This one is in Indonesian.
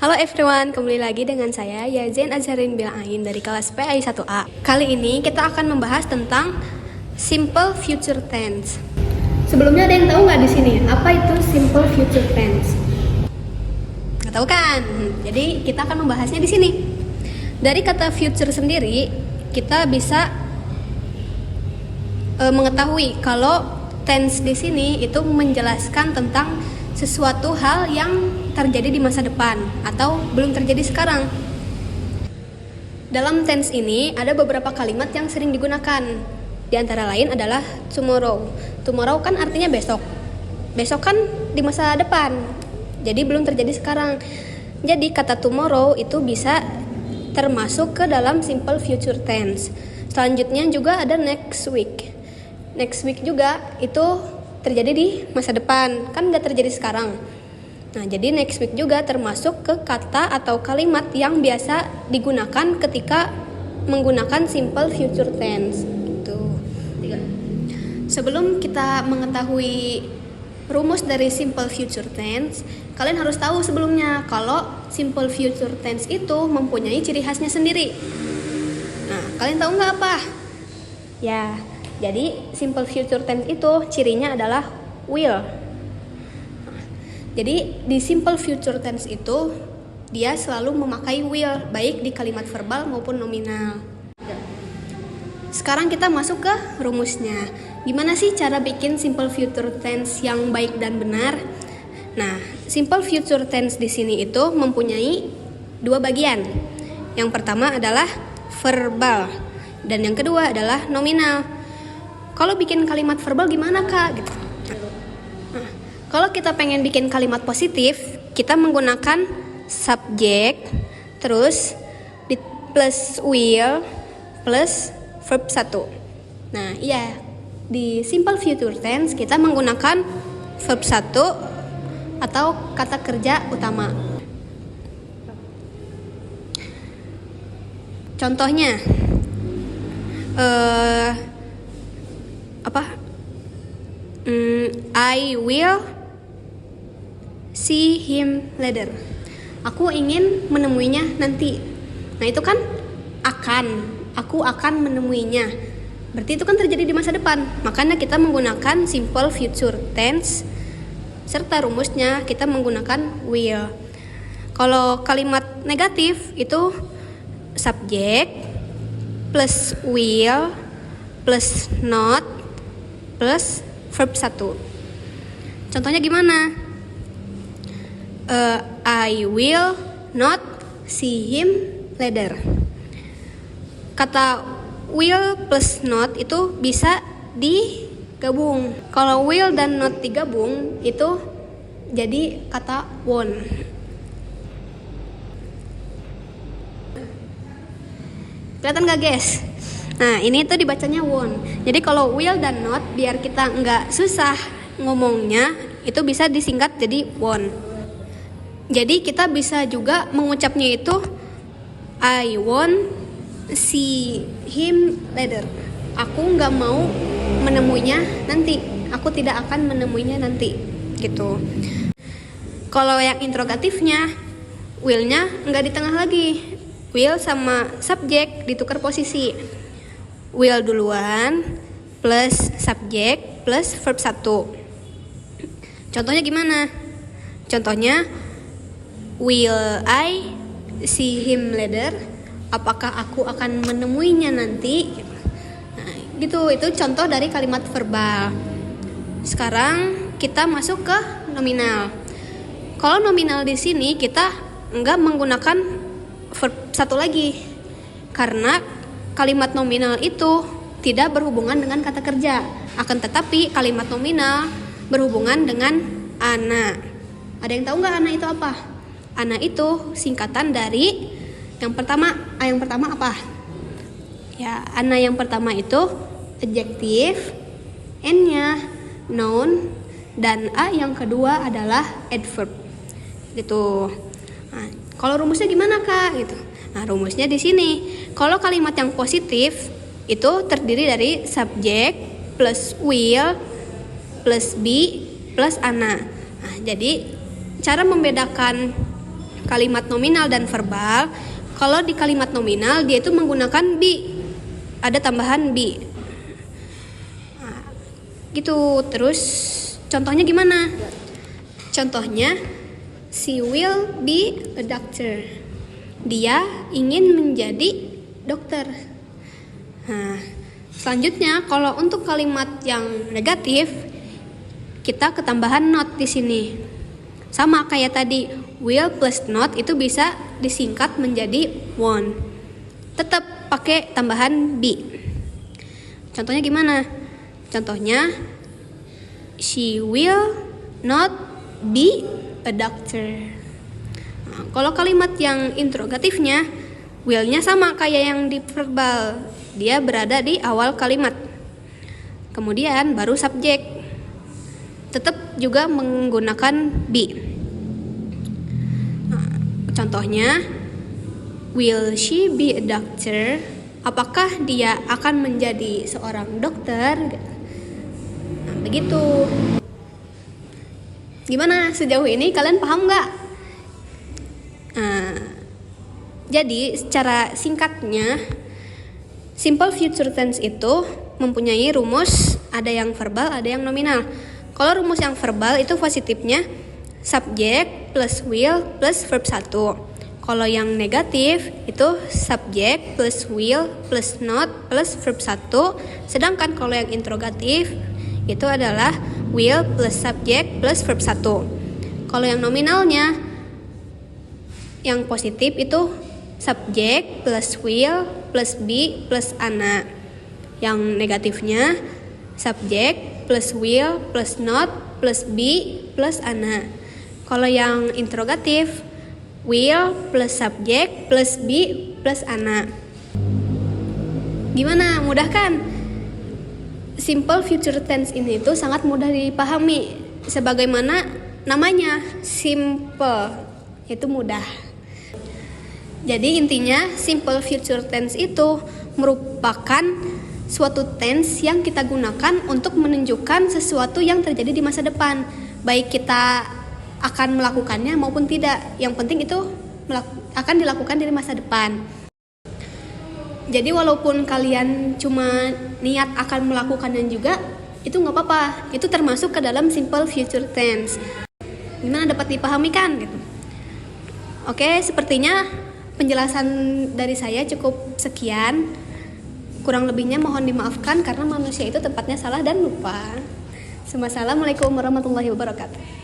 Halo everyone, kembali lagi dengan saya Yazain Azharin Bilain dari kelas PAI 1A. Kali ini kita akan membahas tentang simple future tense. Sebelumnya ada yang tahu nggak di sini apa itu simple future tense? Nggak tahu kan? Jadi kita akan membahasnya di sini. Dari kata future sendiri, kita bisa mengetahui kalau tense di sini itu menjelaskan tentang sesuatu hal yang terjadi di masa depan atau belum terjadi sekarang. Dalam tense ini ada beberapa kalimat yang sering digunakan. Di antara lain adalah tomorrow. Tomorrow kan artinya besok. Besok kan di masa depan. Jadi belum terjadi sekarang. Jadi kata tomorrow itu bisa termasuk ke dalam simple future tense. Selanjutnya juga ada next week. Next week juga itu terjadi di masa depan, kan nggak terjadi sekarang. Nah, jadi next week juga termasuk ke kata atau kalimat yang biasa digunakan ketika menggunakan simple future tense. Gitu. Sebelum kita mengetahui rumus dari simple future tense, kalian harus tahu sebelumnya kalau simple future tense itu mempunyai ciri khasnya sendiri. Nah, kalian tahu nggak apa? Ya, jadi simple future tense itu cirinya adalah will. Jadi di simple future tense itu dia selalu memakai will, baik di kalimat verbal maupun nominal. Sekarang kita masuk ke rumusnya. Gimana sih cara bikin simple future tense yang baik dan benar? Nah, simple future tense di sini itu mempunyai dua bagian. Yang pertama adalah verbal dan yang kedua adalah nominal. Kalau bikin kalimat verbal gimana kak? Gitu. Nah, kalau kita pengen bikin kalimat positif, kita menggunakan subjek, terus plus will, plus verb 1. Nah, iya, di simple future tense kita menggunakan verb 1 atau kata kerja utama. Contohnya, I will see him later. Aku ingin menemuinya nanti. Nah, itu kan akan. Aku akan menemuinya. Berarti itu kan terjadi di masa depan. Makanya kita menggunakan simple future tense serta rumusnya kita menggunakan will. Kalau kalimat negatif itu subjek plus will plus not plus verb 1. Contohnya gimana? I will not see him later. Kata will plus not itu bisa digabung. Kalau will dan not digabung itu jadi kata won't. Kelihatan gak guys? Nah, ini tuh dibacanya won't. Jadi kalau will dan not, biar kita nggak susah ngomongnya, itu bisa disingkat jadi won't. Jadi kita bisa juga mengucapnya itu I won't see him later. Aku nggak mau menemuinya nanti. Aku tidak akan menemuinya nanti. Gitu. Kalau yang interrogatifnya, will-nya nggak di tengah lagi. Will sama subjek ditukar posisi. Will duluan plus subjek plus verb 1. Contohnya gimana? Contohnya, will I see him later? Apakah aku akan menemuinya nanti? Nah, gitu. Itu contoh dari kalimat verbal. Sekarang kita masuk ke nominal. Kalau nominal di sini kita nggak menggunakan verb 1 lagi. Karena kalimat nominal itu tidak berhubungan dengan kata kerja. Akan tetapi kalimat nominal berhubungan dengan ana. Ada yang tahu nggak ana itu apa? Ana itu singkatan dari yang pertama apa? Ya, ana yang pertama itu adjektif, n-nya noun, dan a yang kedua adalah adverb. Gitu. Nah, kalau rumusnya gimana kak? Gitu. Nah, rumusnya di sini. Kalau kalimat yang positif itu terdiri dari subjek plus will plus be plus ana. Nah, jadi cara membedakan kalimat nominal dan verbal. Kalau di kalimat nominal dia itu menggunakan be, ada tambahan be. Nah, gitu. Terus contohnya gimana? Contohnya, she will be a doctor. Dia ingin menjadi dokter. Nah, selanjutnya kalau untuk kalimat yang negatif, kita ketambahan not di sini. Sama kayak tadi, will plus not itu bisa disingkat menjadi won't. Tetap pakai tambahan be. Contohnya gimana? Contohnya, she will not be a doctor. Nah, kalau kalimat yang interrogatifnya, will-nya sama kayak yang di verbal. Dia berada di awal kalimat. Kemudian baru subjek. Tetap juga menggunakan be. Nah, contohnya, will she be a doctor? Apakah dia akan menjadi seorang dokter? Nah, begitu. Gimana sejauh ini kalian paham nggak? Nah, jadi secara singkatnya, simple future tense itu mempunyai rumus, ada yang verbal, ada yang nominal. Kalau rumus yang verbal itu positifnya subjek plus will plus verb 1. Kalau yang negatif itu subjek plus will plus not plus verb 1. Sedangkan kalau yang interrogatif itu adalah will plus subjek plus verb 1. Kalau yang nominalnya yang positif itu subjek plus will plus be plus ana. Yang negatifnya subjek plus will plus not plus be plus ana. Kalau yang interrogatif, will plus subjek plus be plus ana. Gimana? Mudah kan? Simple future tense ini tuh sangat mudah dipahami. Sebagaimana namanya, simple, itu mudah. Jadi intinya simple future tense itu merupakan suatu tense yang kita gunakan untuk menunjukkan sesuatu yang terjadi di masa depan, baik kita akan melakukannya maupun tidak. Yang penting itu akan dilakukan di masa depan. Jadi walaupun kalian cuma niat akan melakukannya juga, itu nggak apa-apa. Itu termasuk ke dalam simple future tense. Gimana, dapat dipahami kan? Gitu. Oke, sepertinya penjelasan dari saya cukup sekian. Kurang lebihnya mohon dimaafkan karena manusia itu tempatnya salah dan lupa. Assalamualaikum warahmatullahi wabarakatuh.